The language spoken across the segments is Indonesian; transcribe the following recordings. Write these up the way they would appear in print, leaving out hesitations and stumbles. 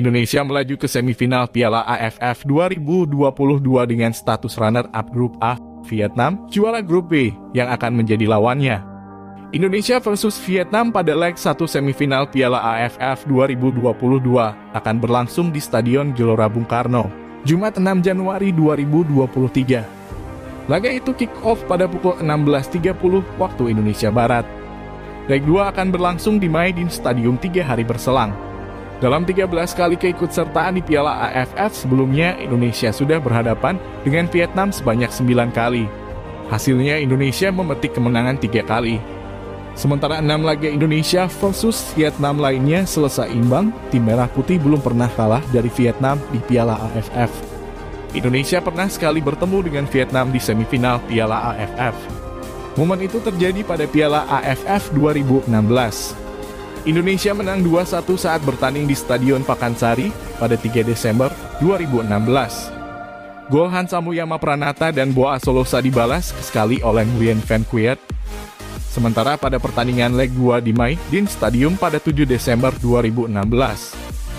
Indonesia melaju ke semifinal Piala AFF 2022 dengan status runner-up Grup A, Vietnam, juara Grup B, yang akan menjadi lawannya. Indonesia versus Vietnam pada leg 1 semifinal Piala AFF 2022 akan berlangsung di Stadion Gelora Bung Karno, Jumat 6 Januari 2023. Laga itu kick-off pada pukul 16.30 waktu Indonesia Barat. Leg 2 akan berlangsung di Maidin Stadium 3 hari berselang. Dalam 13 kali keikutsertaan di Piala AFF sebelumnya, Indonesia sudah berhadapan dengan Vietnam sebanyak 9 kali. Hasilnya Indonesia memetik kemenangan 3 kali. Sementara 6 laga Indonesia versus Vietnam lainnya selesai imbang, tim Merah Putih belum pernah kalah dari Vietnam di Piala AFF. Indonesia pernah sekali bertemu dengan Vietnam di semifinal Piala AFF. Momen itu terjadi pada Piala AFF 2016. Indonesia menang 2-1 saat bertanding di Stadion Pakansari pada 3 Desember 2016. Gol Hansa Muyama Pranata dan Boa Solosa dibalas sekali oleh Nguyen Van Quet. Sementara pada pertandingan leg 2 di Maidin Stadium pada 7 Desember 2016,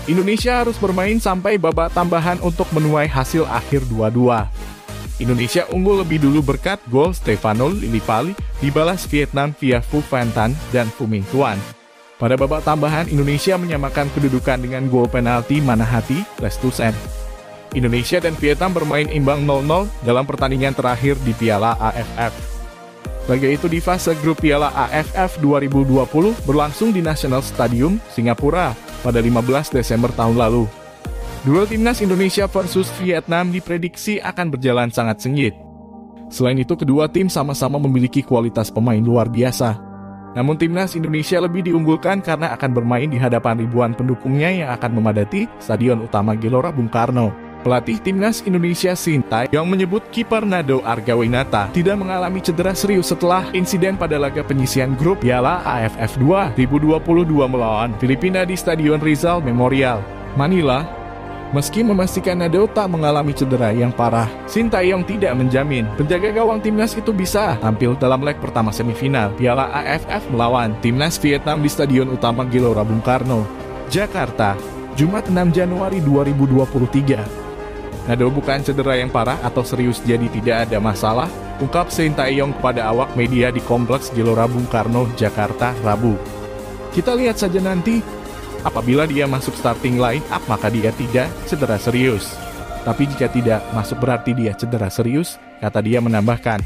Indonesia harus bermain sampai babak tambahan untuk menuai hasil akhir 2-2. Indonesia unggul lebih dulu berkat gol Stefano Lillipali dibalas Vietnam via Phu Van Tan dan Phu Minh Tuan. Pada babak tambahan, Indonesia menyamakan kedudukan dengan gol penalti Manahati Lestusen. Indonesia dan Vietnam bermain imbang 0-0 dalam pertandingan terakhir di Piala AFF. Laga itu di fase grup Piala AFF 2020 berlangsung di National Stadium, Singapura pada 15 Desember tahun lalu. Duel timnas Indonesia versus Vietnam diprediksi akan berjalan sangat sengit. Selain itu, kedua tim sama-sama memiliki kualitas pemain luar biasa. Namun timnas Indonesia lebih diunggulkan karena akan bermain di hadapan ribuan pendukungnya yang akan memadati Stadion Utama Gelora Bung Karno. Pelatih timnas Indonesia Sintayong menyebut kiper Nado Argawinata tidak mengalami cedera serius setelah insiden pada laga penyisihan grup Piala AFF 2022 melawan Filipina di Stadion Rizal Memorial, Manila. Meski memastikan Nado tak mengalami cedera yang parah, Sintayong tidak menjamin penjaga gawang timnas itu bisa tampil dalam leg pertama semifinal Piala AFF melawan timnas Vietnam di Stadion Utama Gelora Bung Karno, Jakarta, Jumat 6 Januari 2023. Nado bukan cedera yang parah atau serius jadi tidak ada masalah, ungkap Sintayong kepada awak media di Kompleks Gelora Bung Karno, Jakarta, Rabu. Kita lihat saja nanti. Apabila dia masuk starting line up maka dia tidak cedera serius. Tapi jika tidak masuk berarti dia cedera serius, kata dia menambahkan.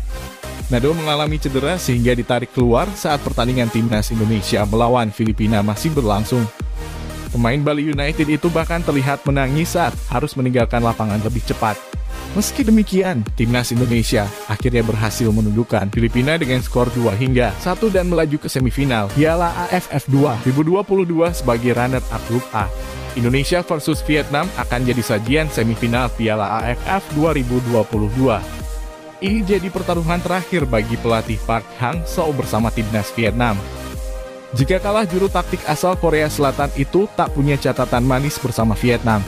Nado mengalami cedera sehingga ditarik keluar saat pertandingan timnas Indonesia melawan Filipina masih berlangsung. Pemain Bali United itu bahkan terlihat menangis saat harus meninggalkan lapangan lebih cepat. Meski demikian, timnas Indonesia akhirnya berhasil menundukkan Filipina dengan skor 2-1 dan melaju ke semifinal Piala AFF 2022 sebagai runner-up Grup A. Indonesia versus Vietnam akan jadi sajian semifinal Piala AFF 2022. Ini jadi pertaruhan terakhir bagi pelatih Park Hang-seo bersama timnas Vietnam. Jika kalah, juru taktik asal Korea Selatan itu tak punya catatan manis bersama Vietnam.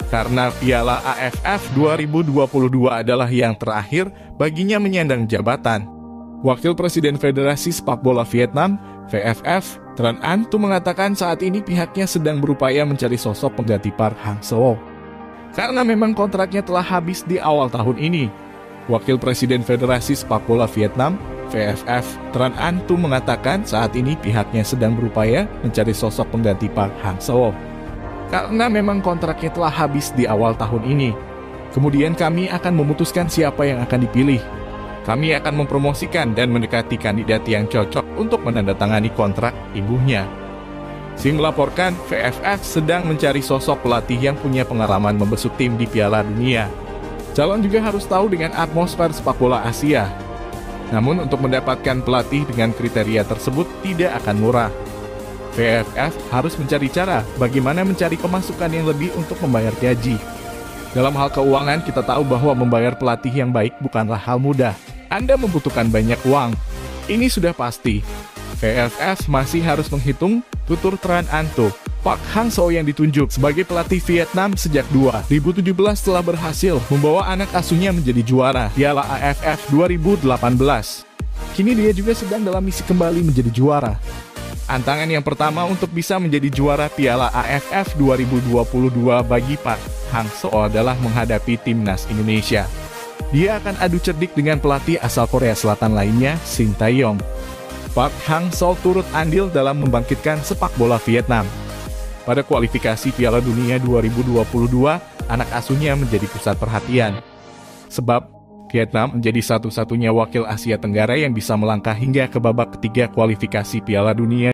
Karena Piala AFF 2022 adalah yang terakhir baginya menyandang jabatan. Wakil Presiden Federasi Sepak Bola Vietnam, VFF, Tran An Tu mengatakan saat ini pihaknya sedang berupaya mencari sosok pengganti Park Hang-seo. Karena memang kontraknya telah habis di awal tahun ini. Wakil Presiden Federasi Sepak Bola Vietnam, VFF, Tran An Tu mengatakan saat ini pihaknya sedang berupaya mencari sosok pengganti Park Hang-seo. Karena memang kontraknya telah habis di awal tahun ini. Kemudian kami akan memutuskan siapa yang akan dipilih. Kami akan mempromosikan dan mendekati kandidat yang cocok untuk menandatangani kontrak, ibunya. Sing melaporkan VFF sedang mencari sosok pelatih yang punya pengalaman membesuk tim di Piala Dunia. Calon juga harus tahu dengan atmosfer sepak bola Asia. Namun untuk mendapatkan pelatih dengan kriteria tersebut tidak akan murah. VFF harus mencari cara bagaimana mencari pemasukan yang lebih untuk membayar gaji. Dalam hal keuangan, kita tahu bahwa membayar pelatih yang baik bukanlah hal mudah. Anda membutuhkan banyak uang. Ini sudah pasti. VFF masih harus menghitung, tutur Tran An Tu. Park Hang-seo yang ditunjuk sebagai pelatih Vietnam sejak 2017 telah berhasil membawa anak asuhnya menjadi juara Piala AFF 2018. Kini dia juga sedang dalam misi kembali menjadi juara. Tantangan yang pertama untuk bisa menjadi juara Piala AFF 2022 bagi Park Hang-seo adalah menghadapi timnas Indonesia. Dia akan adu cerdik dengan pelatih asal Korea Selatan lainnya, Shin Tae-yong. Park Hang-seo turut andil dalam membangkitkan sepak bola Vietnam. Pada kualifikasi Piala Dunia 2022, anak asuhnya menjadi pusat perhatian. Sebab, Vietnam menjadi satu-satunya wakil Asia Tenggara yang bisa melangkah hingga ke babak ketiga kualifikasi Piala Dunia